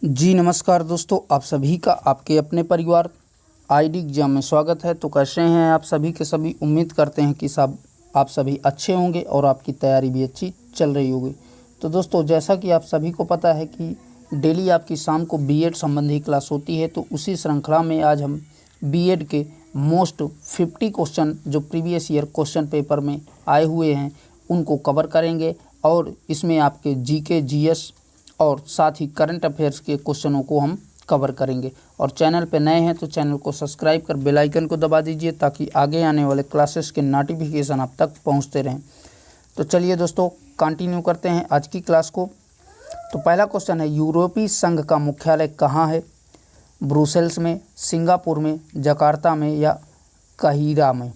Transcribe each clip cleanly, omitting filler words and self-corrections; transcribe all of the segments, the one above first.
जी नमस्कार दोस्तों, आप सभी का आपके अपने परिवार आईडी एग्जाम में स्वागत है। तो कैसे हैं आप सभी के सभी। उम्मीद करते हैं कि सब आप सभी अच्छे होंगे और आपकी तैयारी भी अच्छी चल रही होगी। तो दोस्तों, जैसा कि आप सभी को पता है कि डेली आपकी शाम को बीएड संबंधी क्लास होती है, तो उसी श्रृंखला में आज हम बीएड के मोस्ट 50 क्वेश्चन जो प्रीवियस ईयर क्वेश्चन पेपर में आए हुए हैं उनको कवर करेंगे और इसमें आपके जीके, जीएस और साथ ही करंट अफेयर्स के क्वेश्चनों को हम कवर करेंगे। और चैनल पे नए हैं तो चैनल को सब्सक्राइब कर बेल आइकन को दबा दीजिए ताकि आगे आने वाले क्लासेस के नोटिफिकेशन आप तक पहुंचते रहें। तो चलिए दोस्तों, कंटिन्यू करते हैं आज की क्लास को। तो पहला क्वेश्चन है, यूरोपीय संघ का मुख्यालय कहाँ है? ब्रुसेल्स में, सिंगापुर में, जकार्ता में या काहिरा में?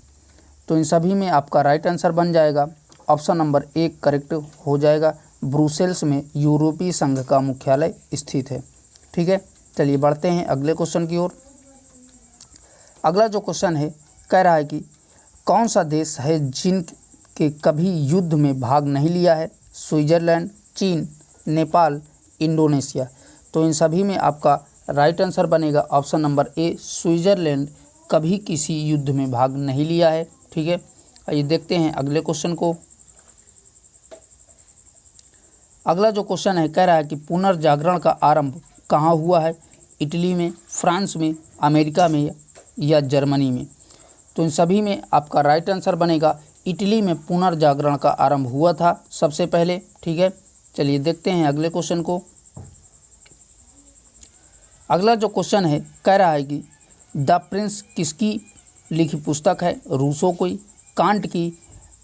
तो इन सभी में आपका राइट आंसर बन जाएगा ऑप्शन नंबर 1 करेक्ट हो जाएगा। ब्रुसेल्स में यूरोपीय संघ का मुख्यालय स्थित है। ठीक है, चलिए बढ़ते हैं अगले क्वेश्चन की ओर। अगला जो क्वेश्चन है कह रहा है कि कौन सा देश है जिनके कभी युद्ध में भाग नहीं लिया है? स्विट्जरलैंड, चीन, नेपाल, इंडोनेशिया? तो इन सभी में आपका राइट आंसर बनेगा ऑप्शन नंबर ए, स्विट्जरलैंड कभी किसी युद्ध में भाग नहीं लिया है। ठीक है, आइए देखते हैं अगले क्वेश्चन को। अगला जो क्वेश्चन है कह रहा है कि पुनर्जागरण का आरंभ कहाँ हुआ है? इटली में, फ्रांस में, अमेरिका में या जर्मनी में? तो इन सभी में आपका राइट आंसर बनेगा इटली में पुनर्जागरण का आरंभ हुआ था सबसे पहले। ठीक है, चलिए देखते हैं अगले क्वेश्चन को। अगला जो क्वेश्चन है कह रहा है कि द प्रिंस किसकी लिखी पुस्तक है? रूसो की, कांट की,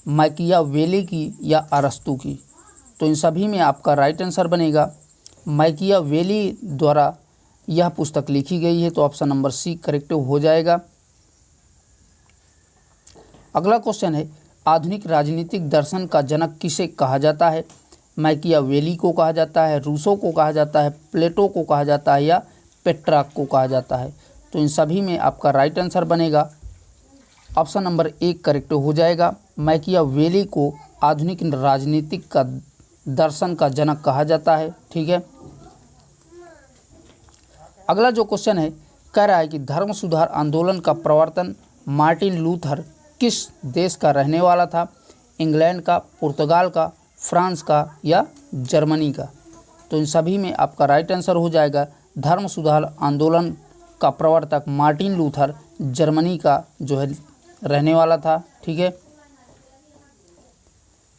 मैकियावेली की या अरस्तू की? तो इन सभी में आपका राइट आंसर बनेगा मैकियावेली द्वारा यह पुस्तक लिखी गई है, तो ऑप्शन नंबर सी करेक्ट हो जाएगा। अगला क्वेश्चन है, आधुनिक राजनीतिक दर्शन का जनक किसे कहा जाता है? मैकियावेली को कहा जाता है, रूसो को कहा जाता है, प्लेटो को कहा जाता है या पेट्रार्क को कहा जाता है? तो इन सभी में आपका राइट आंसर बनेगा ऑप्शन नंबर 1 करेक्ट हो जाएगा। मैकियावेली को आधुनिक राजनीतिक का दर्शन का जनक कहा जाता है। ठीक है, अगला जो क्वेश्चन है कह रहा है कि धर्म सुधार आंदोलन का प्रवर्तन मार्टिन लूथर किस देश का रहने वाला था? इंग्लैंड का, पुर्तगाल का, फ्रांस का या जर्मनी का? तो इन सभी में आपका राइट आंसर हो जाएगा धर्म सुधार आंदोलन का प्रवर्तक मार्टिन लूथर जर्मनी का जो है रहने वाला था। ठीक है,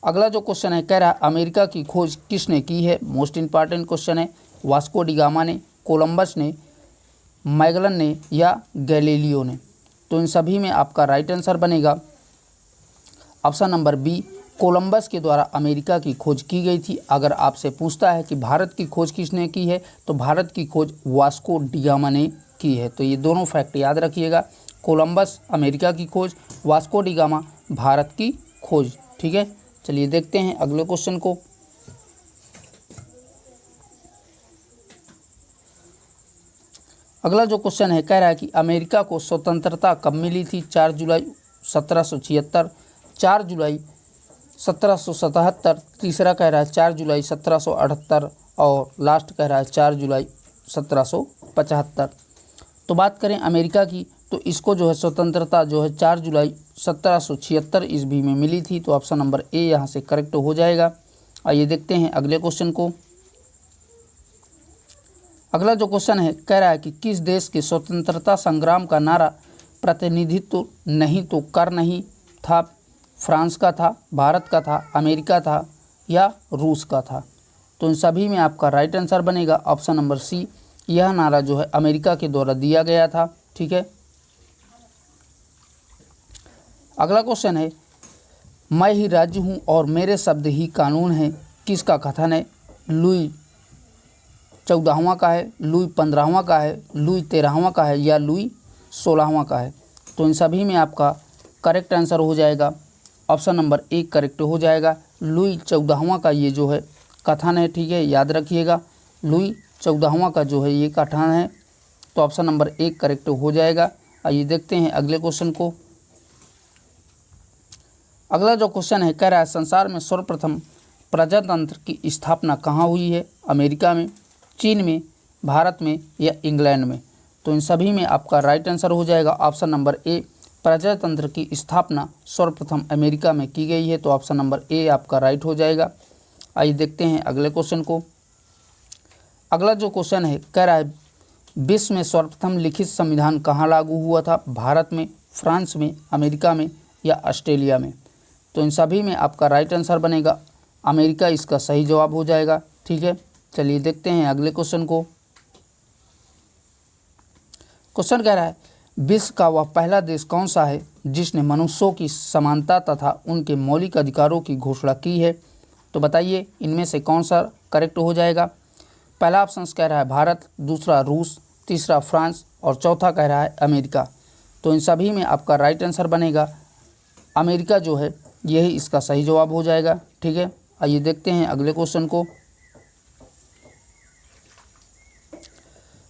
अगला जो क्वेश्चन है कह रहा है अमेरिका की खोज किसने की है? मोस्ट इंपॉर्टेंट क्वेश्चन है। वास्को डी गामा ने, कोलंबस ने, मैगलन ने या गैलीलियो ने? तो इन सभी में आपका राइट आंसर बनेगा ऑप्शन नंबर बी, कोलंबस के द्वारा अमेरिका की खोज की गई थी। अगर आपसे पूछता है कि भारत की खोज किसने की है, तो भारत की खोज वास्को डी गामा ने की है। तो ये दोनों फैक्ट याद रखिएगा, कोलंबस अमेरिका की खोज, वास्को डी गामा भारत की खोज। ठीक है, चलिए देखते हैं अगले क्वेश्चन को। अगला जो क्वेश्चन है कह रहा है कि अमेरिका को स्वतंत्रता कब मिली थी? 4 जुलाई 1776, 4 जुलाई 1777, तीसरा कह रहा है 4 जुलाई 1778 और लास्ट कह रहा है 4 जुलाई 1775। तो बात करें अमेरिका की, तो इसको जो है स्वतंत्रता जो है 4 जुलाई 1776 ईस्वी में मिली थी। तो ऑप्शन नंबर ए यहाँ से करेक्ट हो जाएगा। आइए देखते हैं अगले क्वेश्चन को। अगला जो क्वेश्चन है कह रहा है कि किस देश के स्वतंत्रता संग्राम का नारा प्रतिनिधित्व नहीं तो कर नहीं था? फ्रांस का था, भारत का था, अमेरिका था या रूस का था? तो इन सभी में आपका राइट आंसर बनेगा ऑप्शन नंबर सी, यह नारा जो है अमेरिका के द्वारा दिया गया था। ठीक है, अगला क्वेश्चन है, मैं ही राज्य हूँ और मेरे शब्द ही कानून है, किसका कथन है? लुई 14वां का है, लुई 15वां का है, लुई 13वां का है या लुई 16वां का है? तो इन सभी में आपका करेक्ट आंसर हो जाएगा ऑप्शन नंबर 1 करेक्ट हो जाएगा। लुई 14वां का ये जो है कथन है। ठीक है, याद रखिएगा, लुई 14वां का जो है ये कथन है। तो ऑप्शन नंबर 1 करेक्ट हो जाएगा। आइए देखते हैं अगले क्वेश्चन को। अगला जो क्वेश्चन है कह रहा है संसार में सर्वप्रथम प्रजातंत्र की स्थापना कहाँ हुई है? अमेरिका में, चीन में, भारत में या इंग्लैंड में? तो इन सभी में आपका राइट आंसर हो जाएगा ऑप्शन नंबर ए, प्रजातंत्र की स्थापना सर्वप्रथम अमेरिका में की गई है। तो ऑप्शन नंबर ए आपका राइट हो जाएगा। आइए देखते हैं अगले क्वेश्चन को। अगला जो क्वेश्चन है कह रहा है विश्व में सर्वप्रथम लिखित संविधान कहाँ लागू हुआ था? भारत में, फ्रांस में, अमेरिका में या ऑस्ट्रेलिया में? तो इन सभी में आपका राइट आंसर बनेगा अमेरिका, इसका सही जवाब हो जाएगा। ठीक है, चलिए देखते हैं अगले क्वेश्चन को। क्वेश्चन कह रहा है विश्व का वह पहला देश कौन सा है जिसने मनुष्यों की समानता तथा उनके मौलिक अधिकारों की घोषणा की है? तो बताइए इनमें से कौन सा करेक्ट हो जाएगा? पहला ऑप्शन कह रहा है भारत, दूसरा रूस, तीसरा फ्रांस और चौथा कह रहा है अमेरिका। तो इन सभी में आपका राइट आंसर बनेगा अमेरिका जो है यही इसका सही जवाब हो जाएगा। ठीक है, आइए देखते हैं अगले क्वेश्चन को।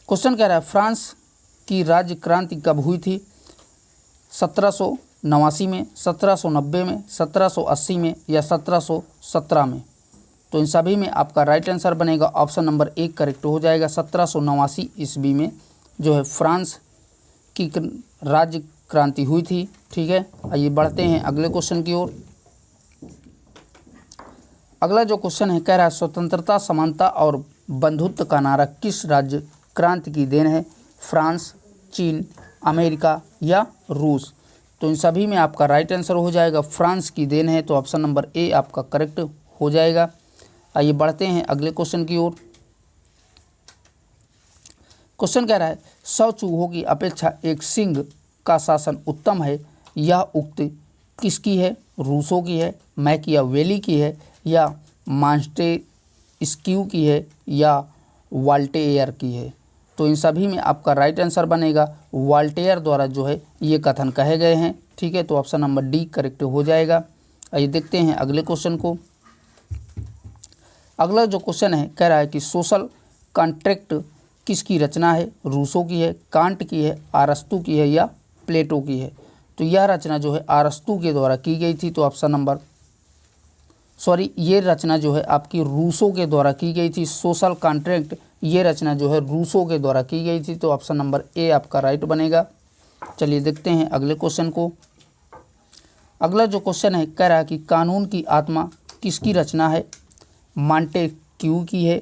क्वेश्चन कह रहा है फ्रांस की राज्य क्रांति कब हुई थी? 1789 में, 1790 में, 1780 में या 1717 में? तो इन सभी में आपका राइट आंसर बनेगा ऑप्शन नंबर ए करेक्ट हो जाएगा। 1789 ईस्वी में जो है फ्रांस की राज्य क्रांति हुई थी। ठीक है, आइए बढ़ते हैं अगले क्वेश्चन की ओर। अगला जो क्वेश्चन है कह रहा है स्वतंत्रता, समानता और बंधुत्व का नारा किस राज्य क्रांति की देन है? फ्रांस, चीन, अमेरिका या रूस? तो इन सभी में आपका राइट आंसर हो जाएगा फ्रांस की देन है। तो ऑप्शन नंबर ए आपका करेक्ट हो जाएगा। आइए बढ़ते हैं अगले क्वेश्चन की ओर। क्वेश्चन कह रहा है 100 चूहों की अपेक्षा एक सिंह का शासन उत्तम है, यह उक्ति किसकी है? रूसो की है, मैकियावेली की है या मॉन्टेस्क्यू की है या वॉल्टेयर की है? तो इन सभी में आपका राइट आंसर बनेगा वॉल्टेयर द्वारा जो है ये कथन कहे गए हैं। ठीक है, तो ऑप्शन नंबर डी करेक्ट हो जाएगा। आइए देखते हैं अगले क्वेश्चन को। अगला जो क्वेश्चन है कह रहा है कि सोशल कॉन्ट्रैक्ट किसकी रचना है? रूसो की है, कांट की है, अरस्तु की है या प्लेटो की है? तो यह रचना जो है अरस्तु के द्वारा की गई थी। तो ऑप्शन नंबर ये रचना जो है आपकी रूसो के द्वारा की गई थी। सोशल कॉन्ट्रैक्ट ये रचना जो है रूसो के द्वारा की गई थी। तो ऑप्शन नंबर ए आपका राइट बनेगा। चलिए देखते हैं अगले क्वेश्चन को। अगला जो क्वेश्चन है कह रहा है कि कानून की आत्मा किसकी रचना है? मॉन्टेस्क्यू की है,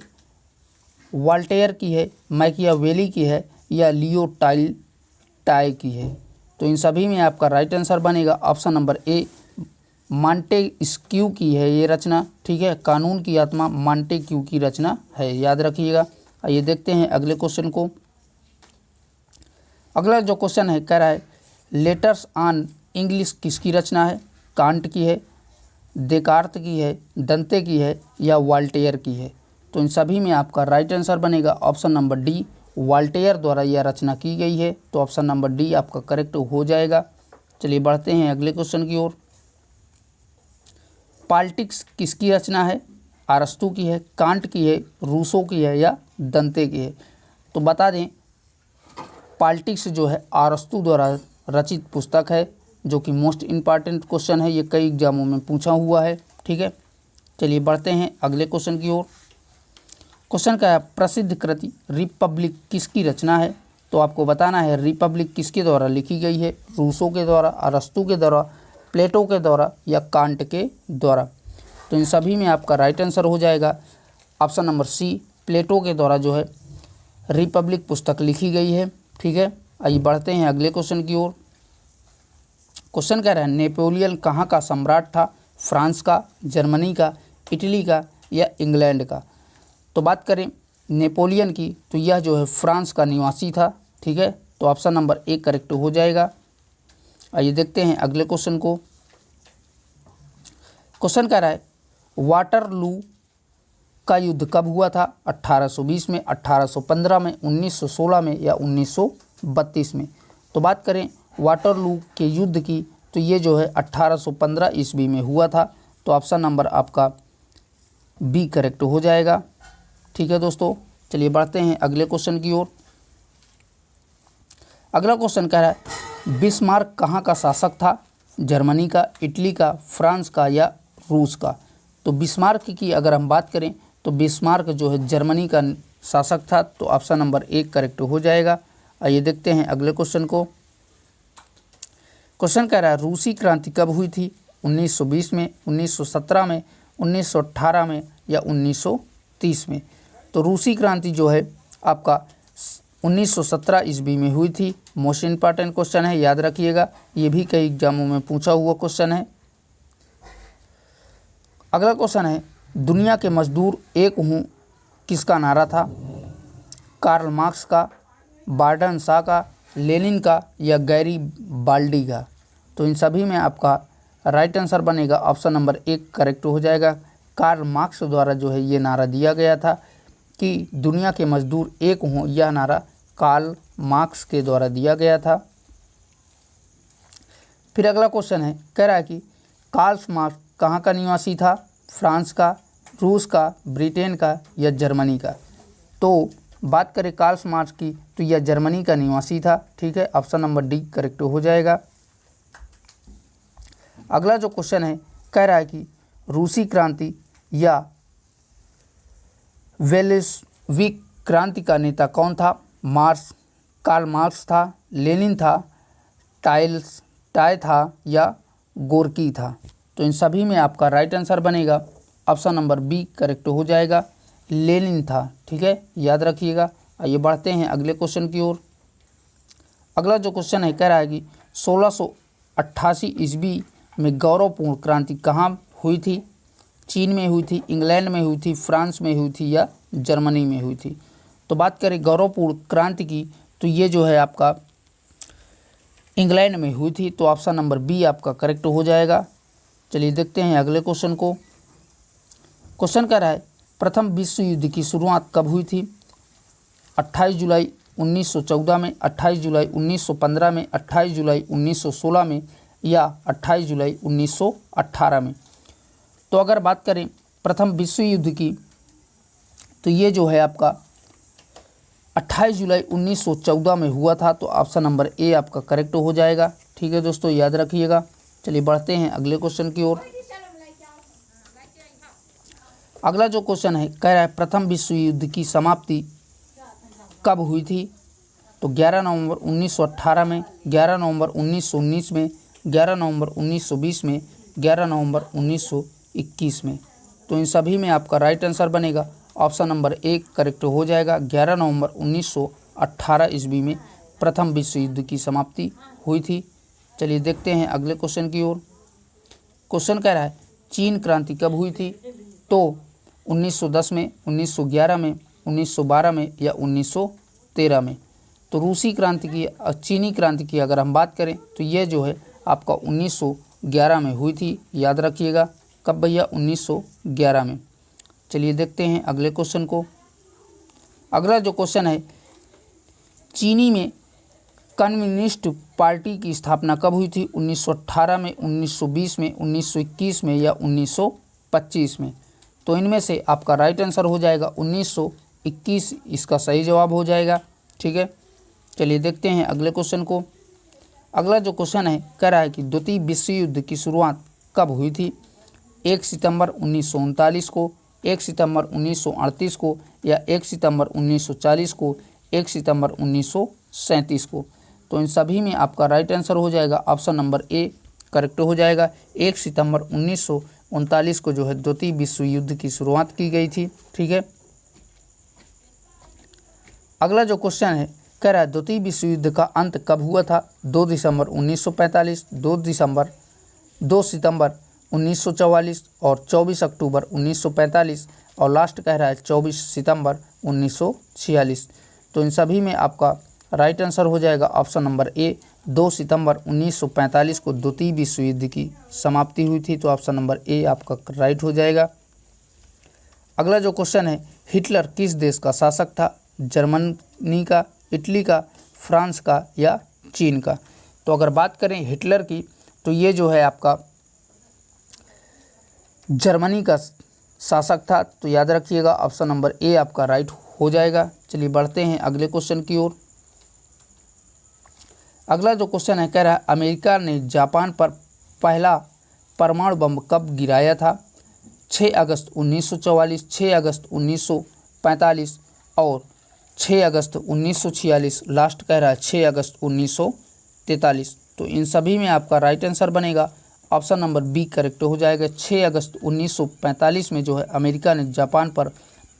वॉल्टेयर की है, मैकियावेली की है या लियो टॉल्स्टॉय की है? तो इन सभी में आपका राइट आंसर बनेगा ऑप्शन नंबर ए, मॉन्टेस्क्यू की है ये रचना। ठीक है, कानून की आत्मा मॉन्टेस्क्यू की रचना है, याद रखिएगा। आइए देखते हैं अगले क्वेश्चन को। अगला जो क्वेश्चन है कह रहा है लेटर्स ऑन इंग्लिश किसकी रचना है? कांट की है, देकार्त की है, दंते की है या वॉल्टेयर की है? तो इन सभी में आपका राइट आंसर बनेगा ऑप्शन नंबर डी, वॉल्टेयर द्वारा यह रचना की गई है। तो ऑप्शन नंबर डी आपका करेक्ट हो जाएगा। चलिए बढ़ते हैं अगले क्वेश्चन की ओर। पॉलिटिक्स किसकी रचना है? अरस्तु की है, कांट की है, रूसो की है या दंते की है? तो बता दें पॉलिटिक्स जो है अरस्तु द्वारा रचित पुस्तक है, जो कि मोस्ट इम्पॉर्टेंट क्वेश्चन है, ये कई एग्जामों में पूछा हुआ है। ठीक है, चलिए बढ़ते हैं अगले क्वेश्चन की ओर। क्वेश्चन का है प्रसिद्ध कृति रिपब्लिक किसकी रचना है? तो आपको बताना है रिपब्लिक किसके द्वारा लिखी गई है? रूसो के द्वारा, अरस्तु के द्वारा, प्लेटो के द्वारा या कांट के द्वारा? तो इन सभी में आपका राइट आंसर हो जाएगा ऑप्शन नंबर सी, प्लेटो के द्वारा जो है रिपब्लिक पुस्तक लिखी गई है। ठीक है, आइए बढ़ते हैं अगले क्वेश्चन की ओर। क्वेश्चन कह रहा है नेपोलियन कहाँ का सम्राट था? फ्रांस का, जर्मनी का, इटली का या इंग्लैंड का? तो बात करें नेपोलियन की तो यह जो है फ्रांस का निवासी था। ठीक है, तो ऑप्शन नंबर ए करेक्ट हो जाएगा। आइए देखते हैं अगले क्वेश्चन को। क्वेश्चन कह रहा है वाटरलू का युद्ध कब हुआ था? 1820 में, 1815 में, 1916 में या 1932 में? तो बात करें वाटरलू के युद्ध की तो ये जो है 1815 ईस्वी में हुआ था। तो ऑप्शन नंबर आपका बी करेक्ट हो जाएगा। ठीक है दोस्तों, चलिए बढ़ते हैं अगले क्वेश्चन की ओर। अगला क्वेश्चन कह रहा है बिस्मार्क कहाँ का शासक था? जर्मनी का, इटली का, फ्रांस का या रूस का? तो बिस्मार्क की अगर हम बात करें तो बिस्मार्क जो है जर्मनी का शासक था? तो ऑप्शन नंबर 1 करेक्ट हो जाएगा। आइए देखते हैं अगले क्वेश्चन को। क्वेश्चन कह रहा है रूसी क्रांति कब हुई थी? 1920 में, 1917 में, 1918 में या 1930 में? तो रूसी क्रांति जो है आपका 1917 ईस्वी में हुई थी। मोस्ट इंपॉर्टेंट क्वेश्चन है, याद रखिएगा, ये भी कई एग्जामों में पूछा हुआ क्वेश्चन है। अगला क्वेश्चन है दुनिया के मजदूर एक हूँ किसका नारा था? कार्ल मार्क्स का, बार्टन शॉ का, लेनिन का या गैरी बाल्डी का? तो इन सभी में आपका राइट आंसर बनेगा ऑप्शन नंबर 1 करेक्ट हो जाएगा। कार्ल मार्क्स द्वारा जो है ये नारा दिया गया था कि दुनिया के मजदूर एक हों, यह नारा कार्ल मार्क्स के द्वारा दिया गया था। फिर अगला क्वेश्चन है, कह रहा है कि कार्ल मार्क्स कहाँ का निवासी था? फ्रांस का, रूस का, ब्रिटेन का या जर्मनी का? तो बात करें कार्ल मार्क्स की तो यह जर्मनी का निवासी था। ठीक है, ऑप्शन नंबर डी करेक्ट हो जाएगा। अगला जो क्वेश्चन है कह रहा है कि रूसी क्रांति या वेल्शविक क्रांति का नेता कौन था? कार्ल मार्क्स था, लेनिन था, टाय था या गोर्की था? तो इन सभी में आपका राइट आंसर बनेगा ऑप्शन नंबर बी करेक्ट हो जाएगा, लेनिन था। ठीक है, याद रखिएगा। आइए बढ़ते हैं अगले क्वेश्चन की ओर। अगला जो क्वेश्चन है कह रहा है कि 1688 ईस्वी में गौरवपूर्ण क्रांति कहाँ हुई थी? चीन में हुई थी, इंग्लैंड में हुई थी, फ्रांस में हुई थी या जर्मनी में हुई थी? तो बात करें गौरवपूर्ण क्रांति की तो ये जो है आपका इंग्लैंड में हुई थी। तो ऑप्शन नंबर बी आपका करेक्ट हो जाएगा। चलिए देखते हैं अगले क्वेश्चन को। क्वेश्चन कह रहा है प्रथम विश्व युद्ध की शुरुआत कब हुई थी? 28 जुलाई 1914 में, 28 जुलाई 1915 में, 28 जुलाई 1916 में या 28 जुलाई 1918 में? तो अगर बात करें प्रथम विश्व युद्ध की तो ये जो है आपका 28 जुलाई 1914 में हुआ था। तो ऑप्शन नंबर ए आपका करेक्ट हो जाएगा। ठीक है दोस्तों, याद रखिएगा। चलिए बढ़ते हैं अगले क्वेश्चन की ओर। अगला जो क्वेश्चन है कह रहा है प्रथम विश्व युद्ध की समाप्ति कब हुई थी? तो 11 नवंबर 1918 में, 11 नवंबर 1919 में, 11 नवंबर 1920 में, 11 नवंबर 1921 में? तो इन सभी में आपका राइट आंसर बनेगा ऑप्शन नंबर 1 करेक्ट हो जाएगा। 11 नवंबर 1918 ईस्वी में प्रथम विश्व युद्ध की समाप्ति हुई थी। चलिए देखते हैं अगले क्वेश्चन की ओर। क्वेश्चन कह रहा है चीन क्रांति कब हुई थी? तो 1910 में, 1911 में, 1912 में या 1913 में? तो रूसी क्रांति की, चीनी क्रांति की अगर हम बात करें तो ये जो है आपका 1911 में हुई थी। याद रखिएगा। कब भैया? 1911 में। चलिए देखते हैं अगले क्वेश्चन को। अगला जो क्वेश्चन है चीनी में कम्युनिस्ट पार्टी की स्थापना कब हुई थी? 1918 में, 1920 में, 1921 में या 1925 में? तो इनमें से आपका राइट आंसर हो जाएगा 1921, इसका सही जवाब हो जाएगा। ठीक है, चलिए देखते हैं अगले क्वेश्चन को। अगला जो क्वेश्चन है कह रहा है कि द्वितीय विश्व युद्ध की शुरुआत कब हुई थी? 1 सितंबर 1939 को, 1 सितंबर 1938 को या 1 सितंबर 1940 को, 1 सितंबर 1937 को? तो इन सभी में आपका राइट आंसर हो जाएगा ऑप्शन नंबर ए करेक्ट हो जाएगा। 1 सितंबर 1939 को जो है द्वितीय विश्व युद्ध की शुरुआत की गई थी। ठीक है, अगला जो क्वेश्चन है कह रहा है द्वितीय विश्व युद्ध का अंत कब हुआ था? 2 दिसंबर 1945, 2 सितंबर 1944 और 24 अक्टूबर 1945 और लास्ट कह रहा है 24 सितंबर 1946। तो इन सभी में आपका राइट आंसर हो जाएगा ऑप्शन नंबर ए। 2 सितंबर 1945 को द्वितीय विश्व युद्ध की समाप्ति हुई थी। तो ऑप्शन नंबर ए आपका राइट हो जाएगा। अगला जो क्वेश्चन है हिटलर किस देश का शासक था? जर्मनी का, इटली का, फ्रांस का या चीन का? तो अगर बात करें हिटलर की तो ये जो है आपका जर्मनी का शासक था। तो याद रखिएगा ऑप्शन नंबर ए आपका राइट हो जाएगा। चलिए बढ़ते हैं अगले क्वेश्चन की ओर। अगला जो क्वेश्चन है कह रहा है अमेरिका ने जापान पर पहला परमाणु बम कब गिराया था? 6 अगस्त 1944, 6 अगस्त 1945, और 6 अगस्त 1946, लास्ट कह रहा है 6 अगस्त 1943। तो इन सभी में आपका राइट आंसर बनेगा ऑप्शन नंबर बी करेक्ट हो जाएगा। 6 अगस्त 1945 में जो है अमेरिका ने जापान पर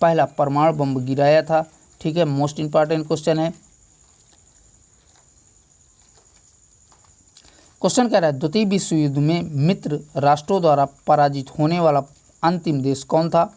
पहला परमाणु बम गिराया था। ठीक है, मोस्ट इंपॉर्टेंट क्वेश्चन है। क्वेश्चन कह रहा है द्वितीय विश्व युद्ध में मित्र राष्ट्रों द्वारा पराजित होने वाला अंतिम देश कौन था?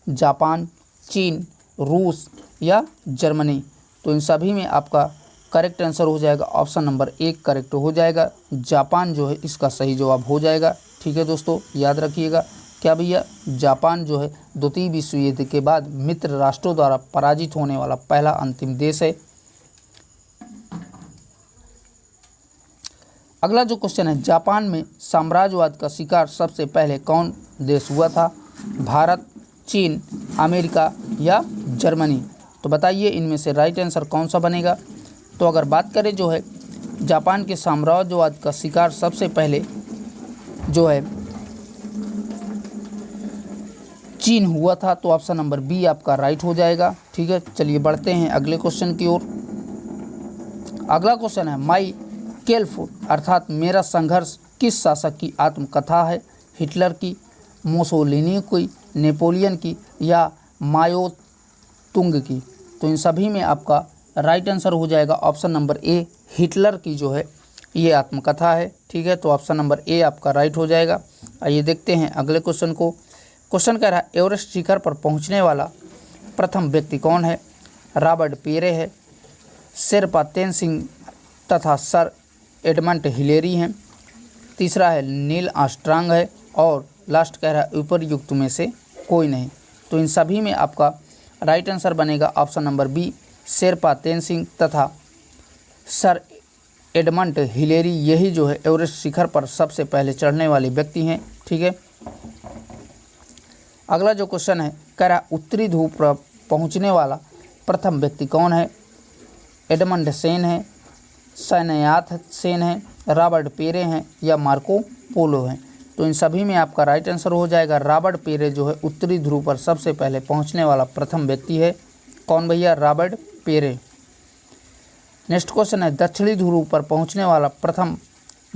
जापान, चीन, रूस या जर्मनी? तो इन सभी में आपका करेक्ट आंसर हो जाएगा ऑप्शन नंबर 1 करेक्ट हो जाएगा। जापान जो है इसका सही जवाब हो जाएगा। ठीक है दोस्तों, याद रखिएगा क्या भैया, जापान जो है द्वितीय विश्व युद्ध के बाद मित्र राष्ट्रों द्वारा पराजित होने वाला पहला अंतिम देश है। अगला जो क्वेश्चन है, जापान में साम्राज्यवाद का शिकार सबसे पहले कौन देश हुआ था? भारत, चीन, अमेरिका या जर्मनी? तो बताइए इनमें से राइट आंसर कौन सा बनेगा? तो अगर बात करें जो है जापान के साम्राज्यवाद का शिकार सबसे पहले जो है चीन हुआ था, तो ऑप्शन नंबर बी आपका राइट हो जाएगा। ठीक है, चलिए बढ़ते हैं अगले क्वेश्चन की ओर। अगला क्वेश्चन है माई केल्फ अर्थात मेरा संघर्ष किस शासक की आत्मकथा है? हिटलर की, मुसोलिनी की, नेपोलियन की या माओ तुंग की? तो इन सभी में आपका राइट आंसर हो जाएगा ऑप्शन नंबर ए, हिटलर की जो है ये आत्मकथा है। ठीक है, तो ऑप्शन नंबर ए आपका राइट हो जाएगा। आइए देखते हैं अगले क्वेश्चन को। क्वेश्चन कह रहा है एवरेस्ट शिखर पर पहुंचने वाला प्रथम व्यक्ति कौन है? रॉबर्ट पेरे है, शेरपा तेनसिंग तथा सर एडमंड हिलेरी हैं, तीसरा है नील आर्मस्ट्रांग है और लास्ट कह रहा है उपरयुक्त में से कोई नहीं। तो इन सभी में आपका राइट आंसर बनेगा option number B, Sherpa Tenzing तथा सर एडमंड हिलेरी, यही जो है एवरेस्ट शिखर पर सबसे पहले चढ़ने वाले व्यक्ति हैं। ठीक है, अगला जो क्वेश्चन है कह रहा उत्तरी ध्रुव पर पहुंचने वाला प्रथम व्यक्ति कौन है? एडमंड सेन है, सैनयाथ सेन है, रॉबर्ट पेरे हैं या मार्को पोलो हैं? तो इन सभी में आपका राइट आंसर हो जाएगा रॉबर्ट पेरे जो है उत्तरी ध्रुव पर सबसे पहले पहुंचने वाला प्रथम व्यक्ति है। कौन भैया? रॉबर्ट पेरे। नेक्स्ट क्वेश्चन है दक्षिणी ध्रुव पर पहुंचने वाला प्रथम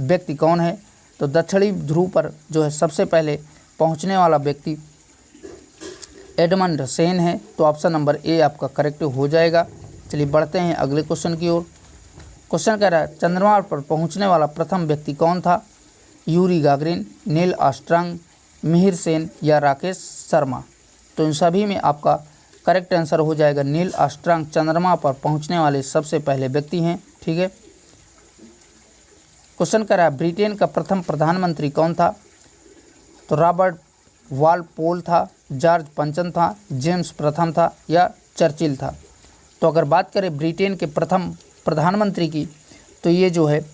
व्यक्ति कौन है? तो दक्षिणी ध्रुव पर जो है सबसे पहले पहुंचने वाला व्यक्ति एडमंड सेन है। तो ऑप्शन नंबर ए आपका करेक्ट हो जाएगा। चलिए बढ़ते हैं अगले क्वेश्चन की ओर। क्वेश्चन कह रहा है चंद्रमा पर पहुंचने वाला प्रथम व्यक्ति कौन था? Yuri Gagarin, Neil Armstrong, Mihir Sen या राकेश शर्मा? तो इन सभी में आपका करेक्ट आंसर हो जाएगा नील आर्मस्ट्रांग चंद्रमा पर पहुंचने वाले सबसे पहले व्यक्ति हैं। ठीक है, क्वेश्चन कह रहा है ब्रिटेन का प्रथम प्रधानमंत्री कौन था? तो रॉबर्ट वालपोल था, जॉर्ज पंचम था, जेम्स प्रथम था या चर्चिल था? तो अगर बात करें ब्रिटेन के प्रथम प्रधानमंत्री की तो ये जो है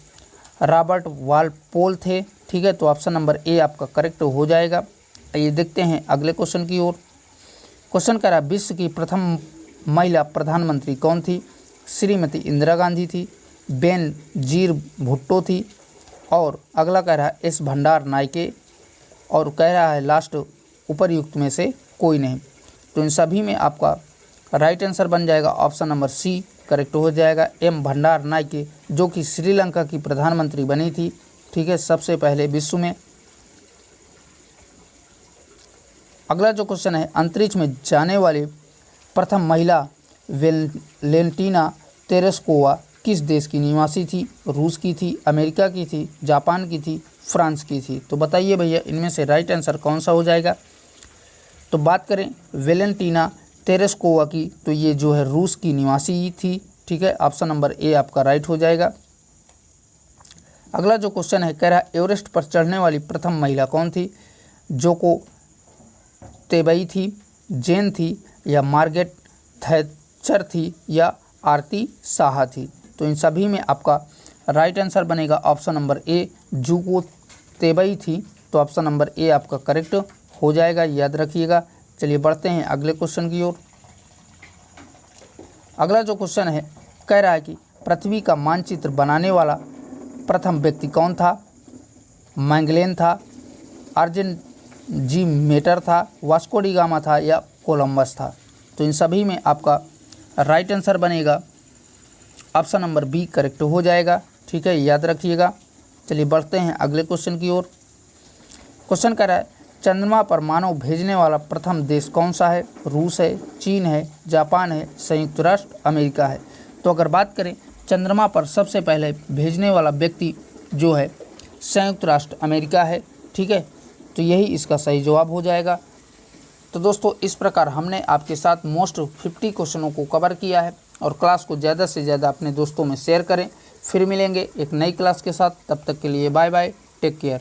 रॉबर्ट वालपोल थे। ठीक है, तो ऑप्शन नंबर ए आपका करेक्ट हो जाएगा। ये देखते हैं अगले क्वेश्चन की ओर। क्वेश्चन कह रहा है विश्व की प्रथम महिला प्रधानमंत्री कौन थी? श्रीमती इंदिरा गांधी थी, बेनजीर भुट्टो थी और अगला कह रहा है एस भंडार नायके और कह रहा है लास्ट उपरयुक्त में से कोई नहीं। तो इन सभी में आपका राइट आंसर बन जाएगा ऑप्शन नंबर सी करेक्ट हो जाएगा, एम भंडार नायके जो कि श्रीलंका की प्रधानमंत्री बनी थी। ठीक है, सबसे पहले विश्व में। अगला जो क्वेश्चन है अंतरिक्ष में जाने वाली प्रथम महिला वेलेंटीना तेरेस्कोवा किस देश की निवासी थी? रूस की थी, अमेरिका की थी, जापान की थी, फ्रांस की थी? तो बताइए भैया इनमें से राइट आंसर कौन सा हो जाएगा? तो बात करें वेलेंटीना तेरेस्कोवा की तो ये जो है रूस की निवासी थी। ठीक है, ऑप्शन नंबर ए आपका राइट हो जाएगा। अगला जो क्वेश्चन है कह रहा है एवरेस्ट पर चढ़ने वाली प्रथम महिला कौन थी? जोको तेबई थी, जेन थी या मार्गरेट थैचर थी या आरती साहा थी? तो इन सभी में आपका राइट आंसर बनेगा option number A, Junko Tabei थी। तो ऑप्शन नंबर ए आपका करेक्ट हो जाएगा, याद रखिएगा। चलिए बढ़ते हैं अगले क्वेश्चन की ओर। अगला जो क्वेश्चन है कह रहा है कि पृथ्वी का मानचित्र बनाने वाला प्रथम व्यक्ति कौन था? मैगेलन था, अर्जिमेटर था, वास्को डी गामा था या कोलंबस था? तो इन सभी में आपका राइट आंसर बनेगा ऑप्शन नंबर बी करेक्ट हो जाएगा। ठीक है, याद रखिएगा। चलिए बढ़ते हैं अगले क्वेश्चन की ओर। क्वेश्चन कह रहा है चंद्रमा पर मानव भेजने वाला प्रथम देश कौन सा है? रूस है, चीन है, जापान है, संयुक्त राष्ट्र अमेरिका है। तो अगर बात करें चंद्रमा पर सबसे पहले भेजने वाला व्यक्ति जो है संयुक्त राष्ट्र अमेरिका है। ठीक है, तो यही इसका सही जवाब हो जाएगा। तो दोस्तों इस प्रकार हमने आपके साथ मोस्ट 50 क्वेश्चनों को कवर किया है और क्लास को ज़्यादा से ज़्यादा अपने दोस्तों में शेयर करें। फिर मिलेंगे एक नई क्लास के साथ, तब तक के लिए बाय बाय, टेक केयर।